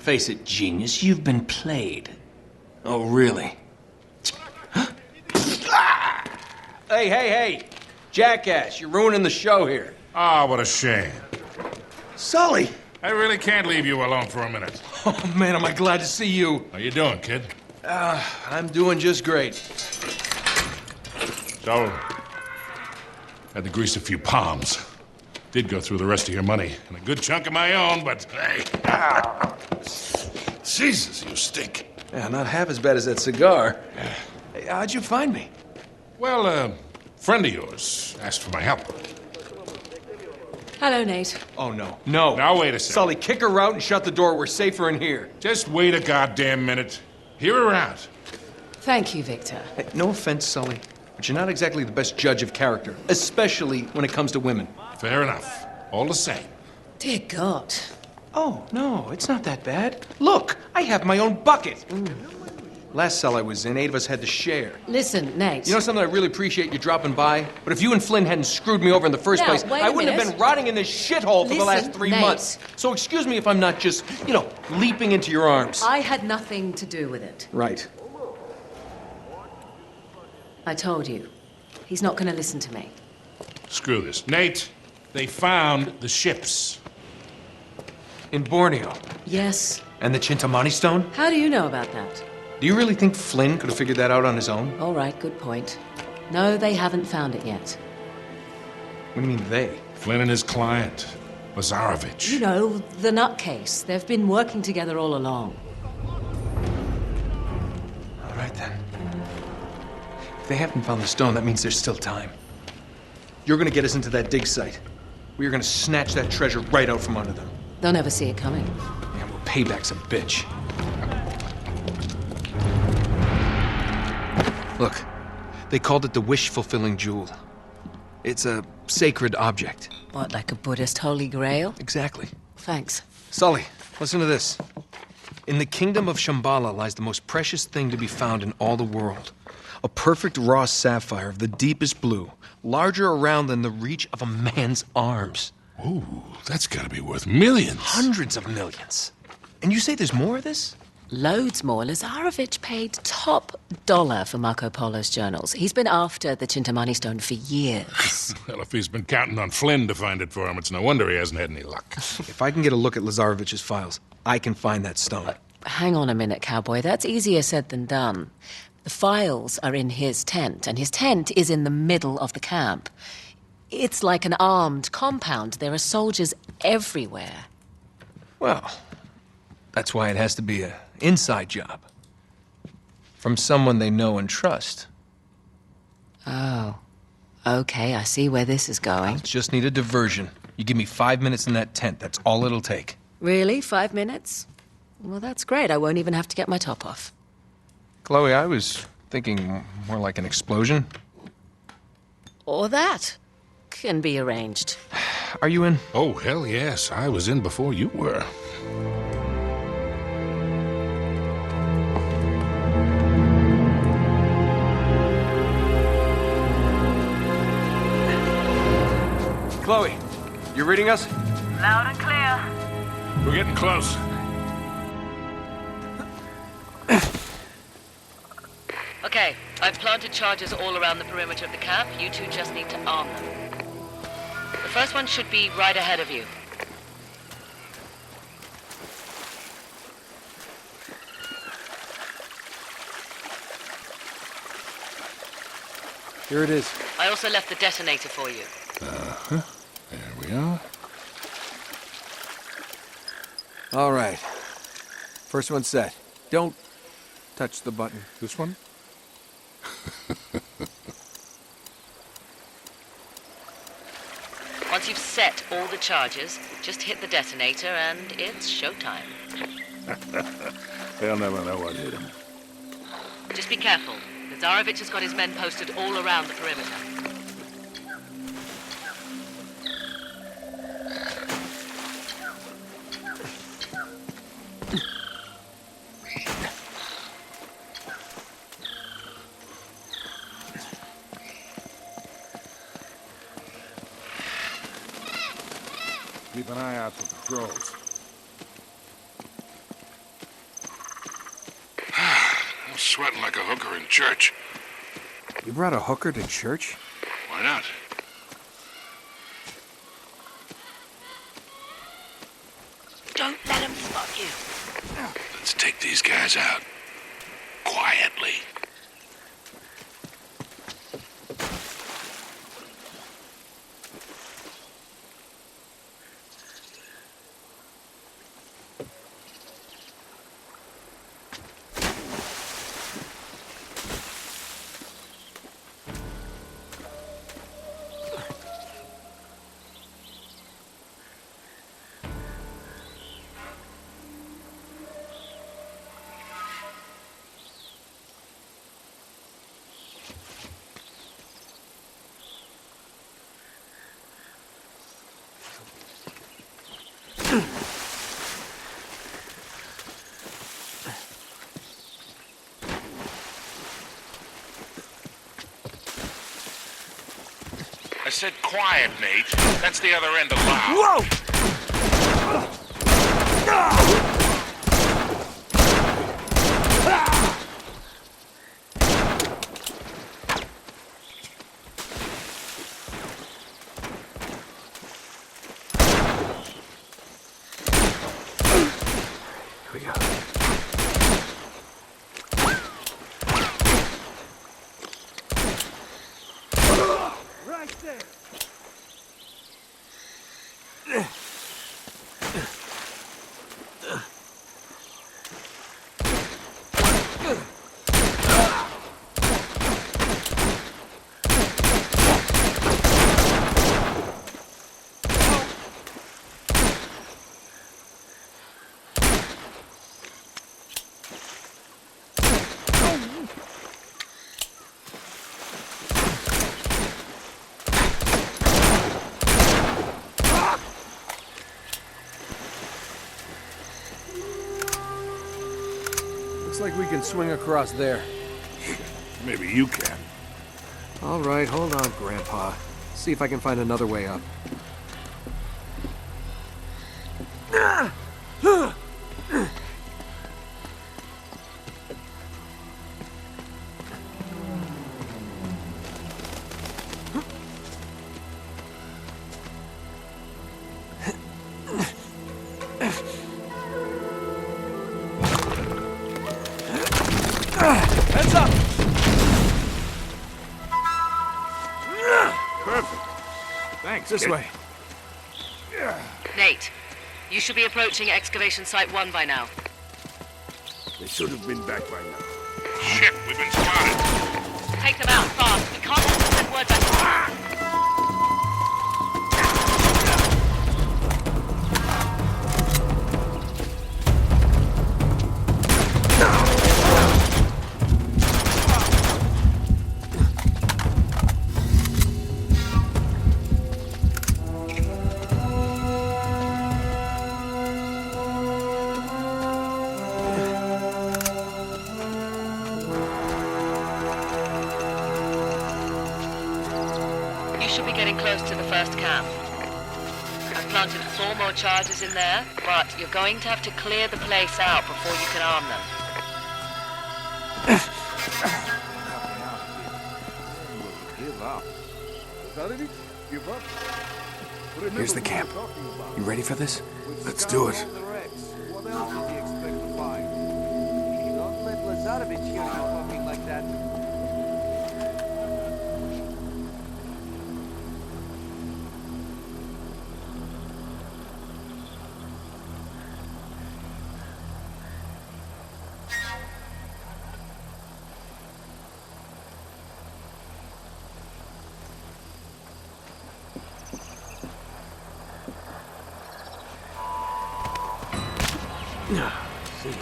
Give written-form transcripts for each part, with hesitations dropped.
Face it, genius, you've been played. Oh, really? Hey! Jackass, you're ruining the show here. Ah, what a shame. Sully! I really can't leave you alone for a minute. Oh, man, am I glad to see you. How you doing, kid? I'm doing just great. So, had to grease a few palms. Did go through the rest of your money, and a good chunk of my own, but hey. Jesus, you stink. Yeah, not half as bad as that cigar. Hey, how'd you find me? Well, a friend of yours asked for my help. Hello, Nate. Oh, no. No. Now, wait a second. Sully, kick her out and shut the door. We're safer in here. Just wait a goddamn minute. Hear her out. Thank you, Victor. Hey, no offense, Sully, but you're not exactly the best judge of character, especially when it comes to women. Fair enough. All the same. Dear God. Oh, no, it's not that bad. Look, I have my own bucket. Last cell I was in, 8 of us had to share. Listen, Nate. You know something, I really appreciate you dropping by, but if you and Flynn hadn't screwed me over in the first Now, place, wait a I wouldn't have minute. been rotting in this shithole for the last 3 Nate. months. So excuse me if I'm not just, leaping into your arms. I had nothing to do with it. Right. I told you. He's not going to listen to me. Screw this. Nate, they found the ships. In Borneo. Yes. And the Chintamani stone? How do you know about that? Do you really think Flynn could have figured that out on his own? All right, good point. No, they haven't found it yet. What do you mean, they? Flynn and his client, Lazarovich. You know, the nutcase. They've been working together all along. All right, then. If they haven't found the stone, that means there's still time. You're gonna get us into that dig site. We are gonna snatch that treasure right out from under them. They'll never see it coming. Yeah, well, payback's a bitch. Look, they called it the wish-fulfilling jewel. It's a sacred object. What, like a Buddhist holy grail? Exactly. Thanks. Sully, listen to this. In the kingdom of Shambhala lies the most precious thing to be found in all the world. A perfect raw sapphire of the deepest blue, larger around than the reach of a man's arms. Ooh, that's gotta be worth millions. Hundreds of millions. And you say there's more of this? Loads more. Lazarovich paid top dollar for Marco Polo's journals. He's been after the Chintamani stone for years. Well, if he's been counting on Flynn to find it for him, it's no wonder he hasn't had any luck. If I can get a look at Lazarovich's files, I can find that stone. Hang on a minute, cowboy. That's easier said than done. The files are in his tent, and his tent is in the middle of the camp. It's like an armed compound. There are soldiers everywhere. Well, that's why it has to be an inside job. From someone they know and trust. Oh. Okay, I see where this is going. Just need a diversion. You give me 5 minutes in that tent, that's all it'll take. Really? 5 minutes? Well, that's great. I won't even have to get my top off. Chloe, I was thinking more like an explosion. Or that. Can be arranged. Are you in? Oh, hell yes. I was in before you were. Chloe, you reading us? Loud and clear. We're getting close. Okay, I've planted charges all around the perimeter of the camp. You two just need to arm them. The first one should be right ahead of you. Here it is. I also left the detonator for you. There we are. All right. First one set. Don't touch the button. This one? Once you've set all the charges, just hit the detonator and it's showtime. They'll never know what hit him. Just be careful. Lazarovich has got his men posted all around the perimeter. Keep an eye out for patrols. sweating like a hooker in church. You brought a hooker to church? Why not? Don't let him spot you. Let's take these guys out. Quietly. I said quiet, Nate. That's the other end of loud. Whoa! Here we go. Right there. Looks like we can swing across there. Maybe you can. All right, hold on, Grandpa. See if I can find another way up. Heads up! Perfect. Thanks. This kid. way. Nate, you should be approaching excavation site 1 by now. They should have been back by now. Shit, we've been spotted. Take them out, fast. We can't let them send word back. You should be getting close to the first camp. I've planted 4 more charges in there, but you're going to have to clear the place out before you can arm them. Here's the camp. You ready for this? Let's do it. What else did you expect to find? Don't let Lazarevich hear you talking like that. See ya.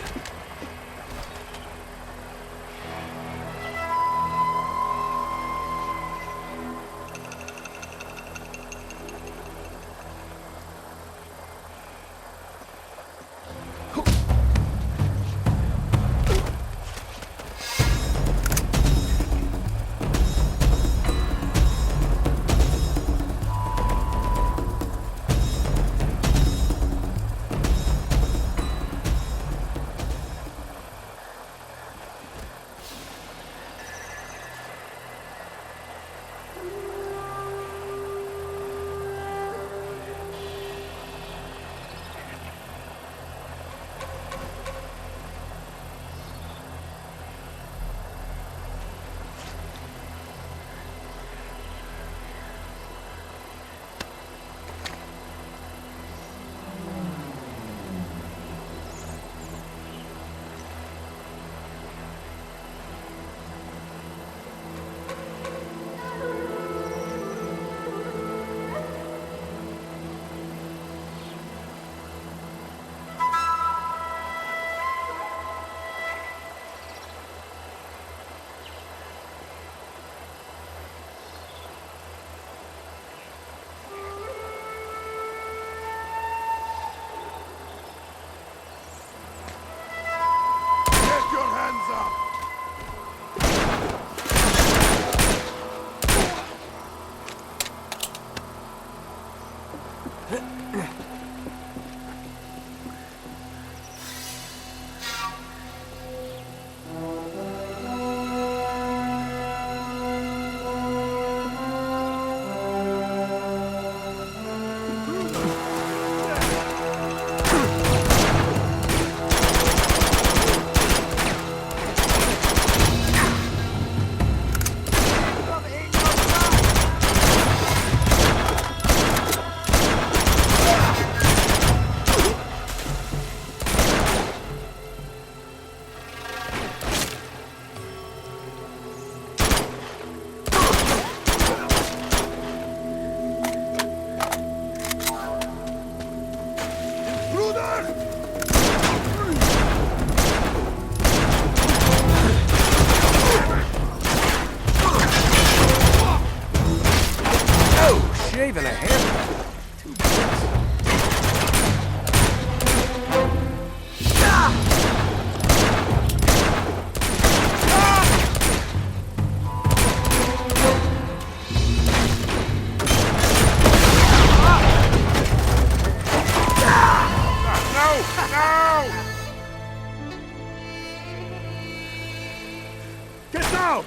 Get down!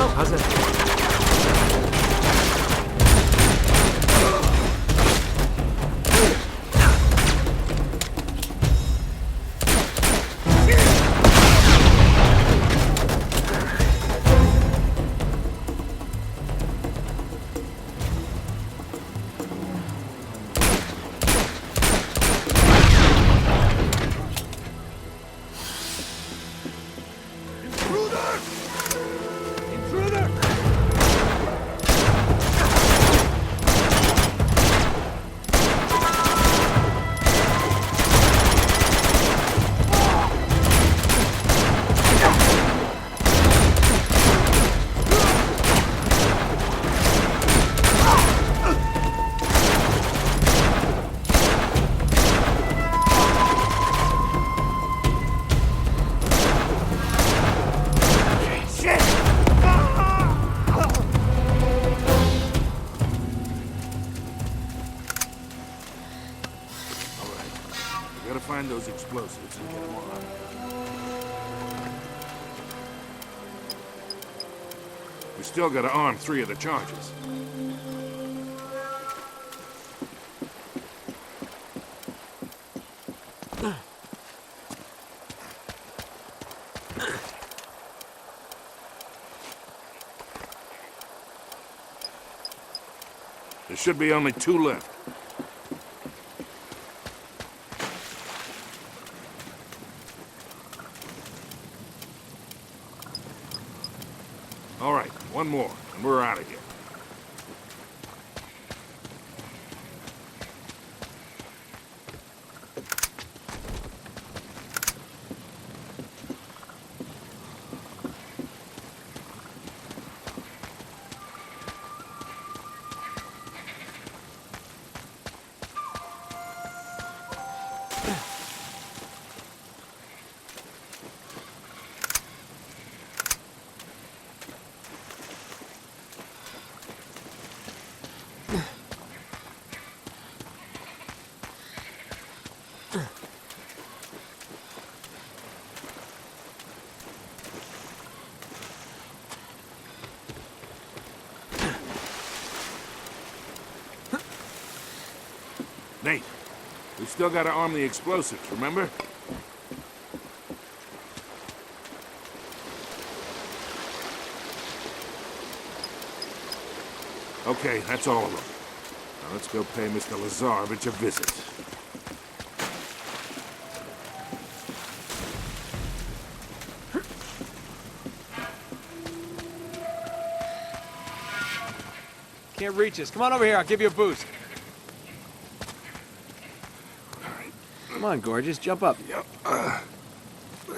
Oh, how's it? Gotta find those explosives and get them on. We still gotta arm 3 of the charges. There should be only 2 left. All right, one more, and we're out of here. Nate, we've still got to arm the explosives, remember? Okay, that's all of them. Now let's go pay Mr. Lazarevich a visit. Can't reach us. Come on over here, I'll give you a boost. Come on, gorgeous, jump up. Yep. You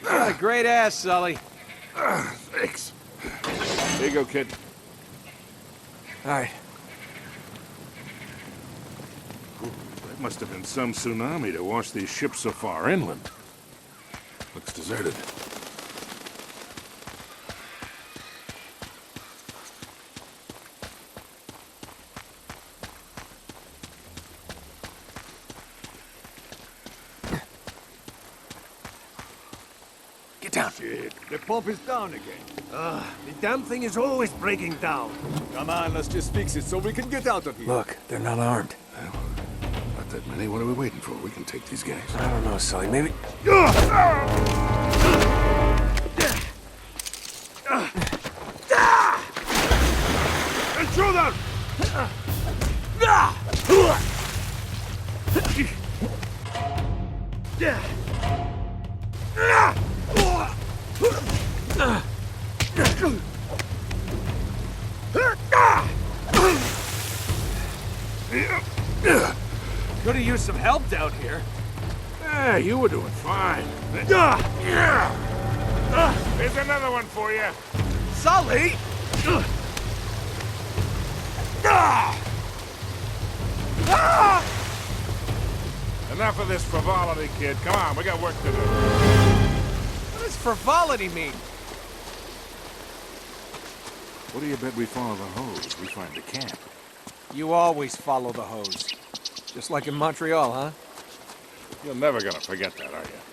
got a great ass, Sully. Thanks. Here you go, kid. All right. That must have been some tsunami to wash these ships so far inland. Looks deserted. Get down. Shit, the pump is down again. The damn thing is always breaking down. Come on, let's just fix it so we can get out of here. Look, they're not armed. Not that many. What are we waiting for? We can take these guys. I don't know, Sully. Maybe. Intruder! Could have used some help down here. Yeah, you were doing fine. Here's another one for you. Sully! Enough of this frivolity, kid. Come on, we got work to do. What does frivolity mean? What do you bet we follow the hose? We find the camp. You always follow the hose. Just like in Montreal, huh? You're never gonna forget that, are you?